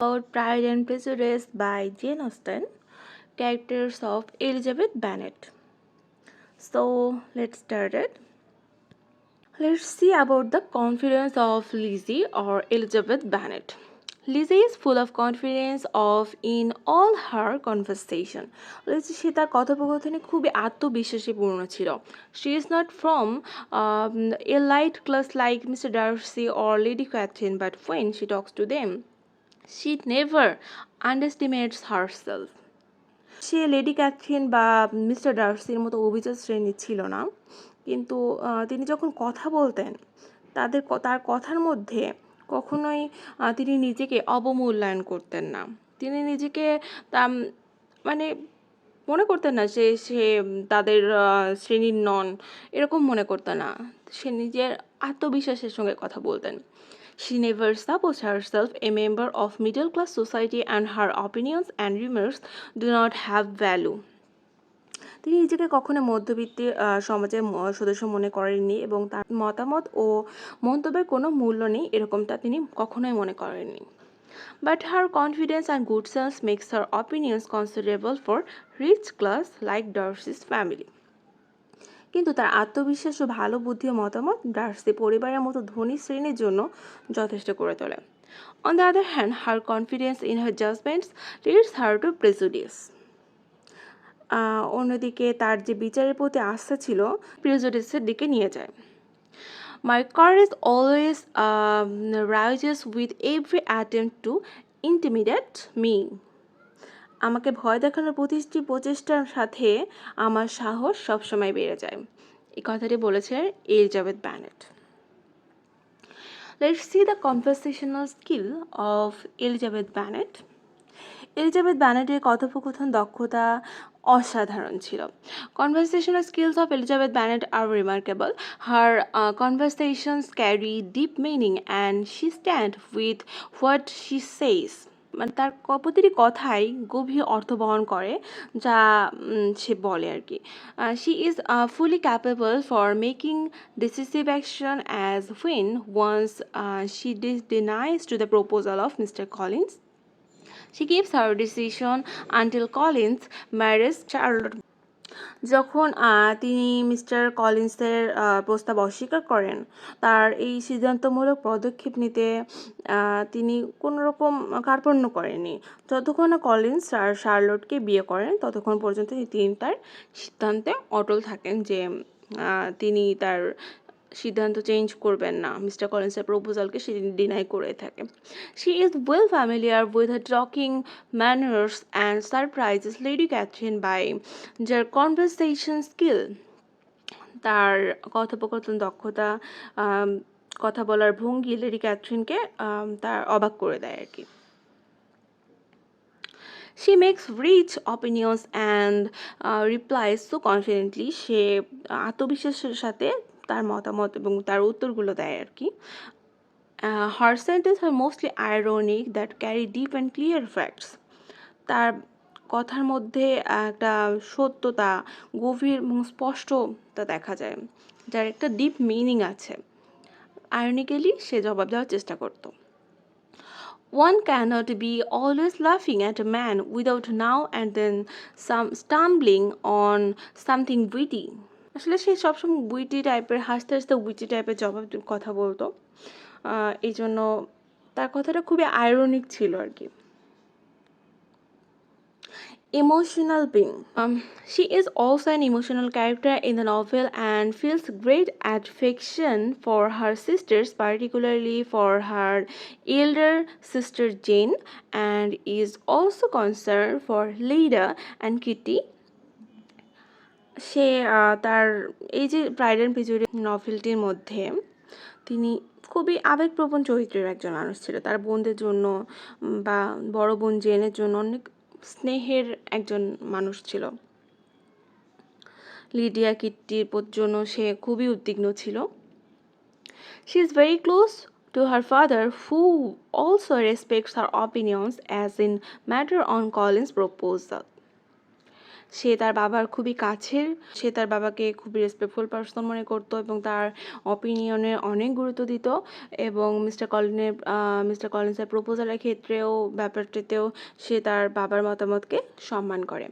About Pride and Prejudice by Jane Austen, characters of Elizabeth Bannet. So let's start it. Let's see about the confidence of Lizzie or Elizabeth Bannet. Lizzie is full of confidence of in all her conversation. Lizzie সে তার কথোপকথনে খুবই আত্মবিশ্বাসী পূর্ণ ছিল. She is not from a light class like Mr. Darcy or Lady Catherine, but when she talks to them, she never underestimates herself. সে lady Catherine বা mister ডার্সির মতো অভিজাত শ্রেণীর ছিল না, কিন্তু তিনি যখন কথা বলতেন তার কথার মধ্যে কখনোই তিনি নিজেকে অবমূল্যায়ন করতেন না. তিনি নিজেকে তা মানে মনে করতেন না যে সে তাদের শ্রেণীর নন, এরকম মনে করতেন না. সে নিজের আত্মবিশ্বাসের সঙ্গে কথা বলতেন. She never supposed herself a member of middle class society and her opinions and remarks do not have value. তিনি নিজেকে কখনো মধ্যবিত্ত সমাজের সদস্য মনে করেননি এবং তার মতামত ও মন্তব্যের কোনো মূল্য নেই এরকমটা তিনি কখনোই মনে করেননি. But her confidence and good sense makes her opinions considerable for rich class like Darcy's family. কিন্তু তার আত্মবিশ্বাস ও ভালো বুদ্ধি ও মতামত ডার্সি পরিবারের মতো ধনী শ্রেণীর জন্য যথেষ্ট করে তোলে. On the other hand, her confidence in her judgments leads her to prejudice. অন্যদিকে তার যে বিচারের প্রতি আস্থা ছিল প্রেজুডিসের দিকে নিয়ে যায়. My courage always rises with every attempt to intimidate me. আমাকে ভয় দেখানোর প্রতিটি প্রচেষ্টার সাথে আমার সাহস সবসময় বেড়ে যায়. এই কথাটি বলেছেন Elizabeth Bennet. Let's see the conversational skill of Elizabeth Bannet. এলিজাবেথ ব্যানেটের কথোপকথন দক্ষতা অসাধারণ ছিল. Conversational skills of Elizabeth Bannet are remarkable. Her conversations carry deep meaning and she stands with what she says. মানে তার প্রতিটি কথাই গভীর অর্থ বহন করে যা সে বলে আর কি. She is fully capable for making decisive action as when once she denies to the proposal of Mr. Collins. She keeps her decision until Collins marries Charlotte. যখন তিনি মিস্টার কলিন্সের প্রস্তাব অস্বীকার করেন, তার এই সিদ্ধান্তমূলক পদক্ষেপ নিতে তিনি কোনোরকম কার্পণ্য করেননি. যতক্ষণ না কলিন্স আর শার্লটকে বিয়ে করেন ততক্ষণ পর্যন্ত তিনি তার সিদ্ধান্তে অটল থাকেন যে তিনি তার সিদ্ধান্ত চেঞ্জ করবেন না. মিস্টার কলিন্সের প্রপোজালকে সে ডিনাই করে থাকে. She is well familiar with her talking manners and surprises Lady Catherine by their conversation skill. তার কথোপকথন দক্ষতা, কথা বলার ভঙ্গি লেডি ক্যাথরিনকে তার অবাক করে দেয় আর কি. She makes rich opinions and replies so confidently. সে আত্মবিশ্বাসের সাথে তার মতামত এবং তার উত্তরগুলো দেয় আর কি. Her sentences are mostly ironic that carry deep and clear facts. তার কথার মধ্যে একটা সত্যতা, গভীর এবং স্পষ্টতা দেখা যায়, যার একটা ডিপ মিনিং আছে. আয়রনিক্যালি সে জবাব দেওয়ার চেষ্টা করত. One cannot be always laughing at a man without now and then stumbling on something witty. আসলে সে সবসময় উইটি টাইপের হাসতে হাসতে উইটি টাইপের কথা বলতো. এই জন্য তার কথাটা খুবই আয়রনিক ছিল আর কি. Emotional being. She is also an emotional character in the novel and feels great affection for her sisters, particularly for her elder sister Jane, and is also concerned for Leda and Kitty. সে তার এই যে pride and prejudice নভেলটির মধ্যে তিনি খুবই আবেগপ্রবণ চরিত্রের একজন মানুষ ছিল. তার বোনদের জন্য বা বড় বোন জেনের জন্য অনেক স্নেহের একজন মানুষ ছিল. লিডিয়া কিট্টির জন্য সে খুবই উদ্বিগ্ন ছিল. She is very close to her father, who also respects her opinions as in matter on Collins' proposal. সে তার বাবার খুবই কাছের, সে তার বাবাকে খুবই রেসপেক্টফুল পার্সন মনে করতো এবং তার অপিনিয়নে অনেক গুরুত্ব দিত এবং মিস্টার কলিন্সের প্রপোজালের ক্ষেত্রেও ব্যাপারটিতেও সে তার বাবার মতামতকে সম্মান করে।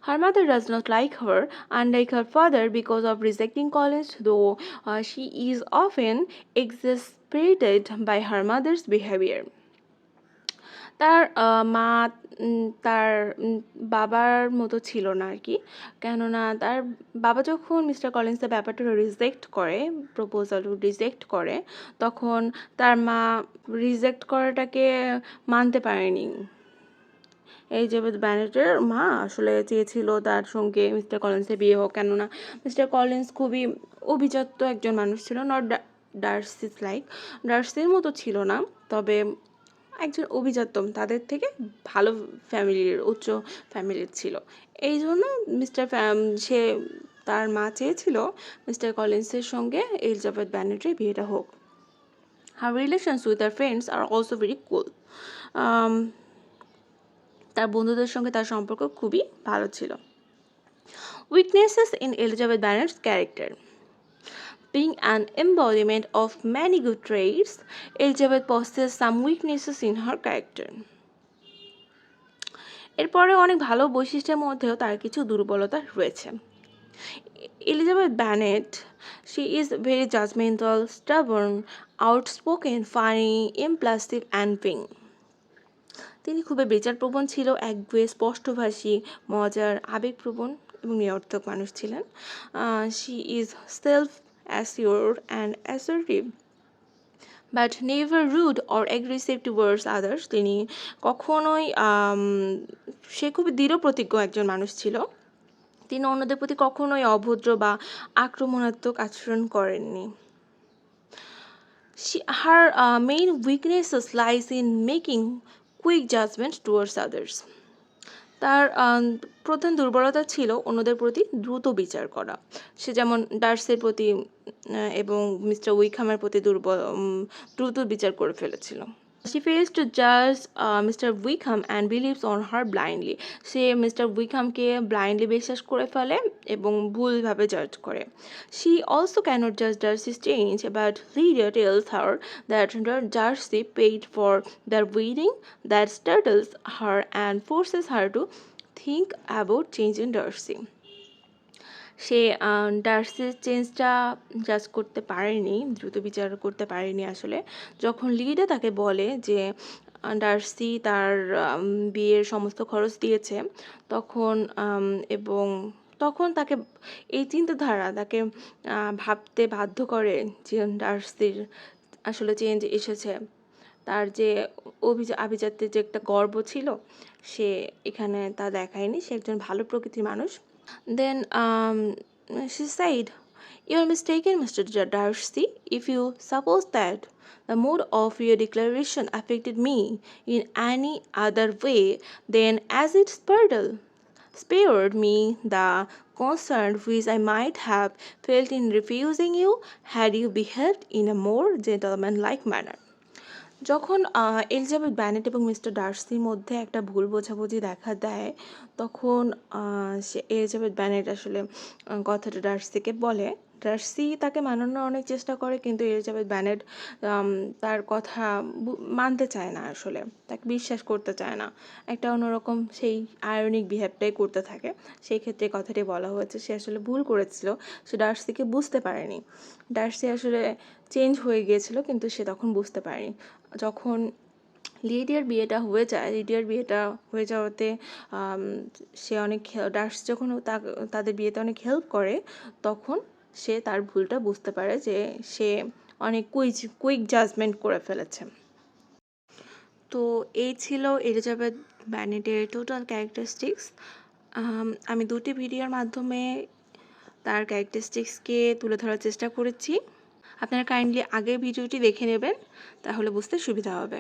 Her mother does not like her, unlike her father, because of rejecting Collins, though she is often exasperated by her mother's behavior. তার মা তার বাবার মতো ছিল না আর কি, কেননা তার বাবা যখন মিস্টার কলিন্সের ব্যাপারটা প্রপোজাল রিজেক্ট করে, তখন তার মা রিজেক্ট করাটাকে মানতে পারেনি। এলিজাবেথ ব্যানেটের মা আসলে চেয়েছিল তার সঙ্গে মিস্টার কলিন্সের বিয়ে হোক, কেননা মিস্টার কলিন্স খুবই অভিজাত একজন মানুষ ছিল, নট ডার্সির মতো ছিল না, তবে একজন অভিজাত, তাদের থেকে ভালো ফ্যামিলির, উচ্চ ফ্যামিলির ছিল। এই জন্য সে তার মা চেয়েছিল মিস্টার কলিন্সের সঙ্গে এলিজাবেথ ব্যানেটের বিয়েটা হোক। Her relations with her friends are also very cool. তার বন্ধুদের সঙ্গে তার সম্পর্ক খুবই ভালো ছিল। Weaknesses in Elizabeth Bannet's character. Being an embodiment of many good traits, Elizabeth possesses some weaknesses in her character. এরপরে অনেক ভালো বৈশিষ্ট্যের মধ্যেও তার কিছু দুর্বলতা রয়েছে। Elizabeth Bannet, she is very judgmental, stubborn, outspoken, funny, impulsive and vain. তিনি খুবই বিচারপ্রবণ ছিল, একগুঁয়ে, স্পষ্টভাষী, মজার, আবেগপ্রবণ এবং নিরর্থক মানুষ ছিলেন। She is self assured and assertive but never rude or aggressive towards others. তিনি কখনোই সে খুবই দৃঢ়প্রতিজ্ঞ একজন মানুষ ছিল, তিনি অন্যদের প্রতি কখনোই অভদ্র বা আক্রমণাত্মক আচরণ করেননি। Her main weaknesses lies in making quick judgment towards others. তার প্রধান দুর্বলতা ছিল অন্যদের প্রতি দ্রুত বিচার করা। সে যেমন ডার্সির প্রতি এবং মিস্টার উইকহামের প্রতি দ্রুত বিচার করে ফেলেছিল। She fails to judge Mr. Wickham and believes on her blindly. সে মিস্টার উইকহামকে ব্লাইন্ডলি বিশ্বাস করে ফেলে এবং ভুলভাবে জাজ করে। She also cannot judge Darcy's change, but Lydia tells her that Darcy paid for their wedding. That startles her and forces her to think about changing Darcy. সে ডার্সির চেঞ্জটা জাজ করতে পারেনি, দ্রুত বিচার করতে পারেনি আসলে। যখন লিডা তাকে বলে যে ডার্সি তার বিয়ের সমস্ত খরচ দিয়েছে, তখন তাকে এই চিন্তাধারা তাকে ভাবতে বাধ্য করে যে ডার্সির আসলে চেঞ্জ এসেছে। তার যে আভিজাত্যের যে একটা গর্ব ছিল, সে এখানে তা দেখায়নি, সে একজন ভালো প্রকৃতির মানুষ। Then she said, "You are mistaken, Mr. Darcy, if you suppose that the mode of your declaration affected me in any other way than as it spared me the concern which I might have felt in refusing you had you behaved in a more gentlemanlike manner." যখন Elizabeth ব্যানেট এবং mister ডার্সির মধ্যে একটা ভুল বোঝাবুঝি দেখা দেয়, তখন Elizabeth ব্যানেট আসলে কথাটা ডার্সিকে বলে। ডার্সি তাকে মানানোর অনেক চেষ্টা করে, কিন্তু এলিজাবেথ ব্যানেট তার কথা মানতে চায় না, আসলে তাকে বিশ্বাস করতে চায় না, একটা অন্যরকম সেই আয়রনিক বিহেভটাই করতে থাকে। সেই ক্ষেত্রে কথাটি বলা হয়েছে, সে আসলে ভুল করেছিল, সে ডার্সিকে বুঝতে পারেনি। ডার্সি আসলে চেঞ্জ হয়ে গিয়েছিল, কিন্তু সে তখন বুঝতে পারেনি। যখন লিডিয়ার বিয়েটা হয়ে যাওয়াতে সে অনেক ডার্সি যখন তাদের বিয়েতে অনেক হেল্প করে, তখন সে তার ভুলটা বুঝতে পারে যে সে অনেক কুইক জাজমেন্ট করে ফেলেছে। তো এই ছিল এলিজাবেথ ব্যানেটের টোটাল ক্যারেক্টারিস্টিক্স। আমি দুটি ভিডিওর মাধ্যমে তার ক্যারেক্টারিস্টিক্সকে তুলে ধরার চেষ্টা করেছি। আপনারা কাইন্ডলি আগের ভিডিওটি দেখে নেবেন, তাহলে বুঝতে সুবিধা হবে।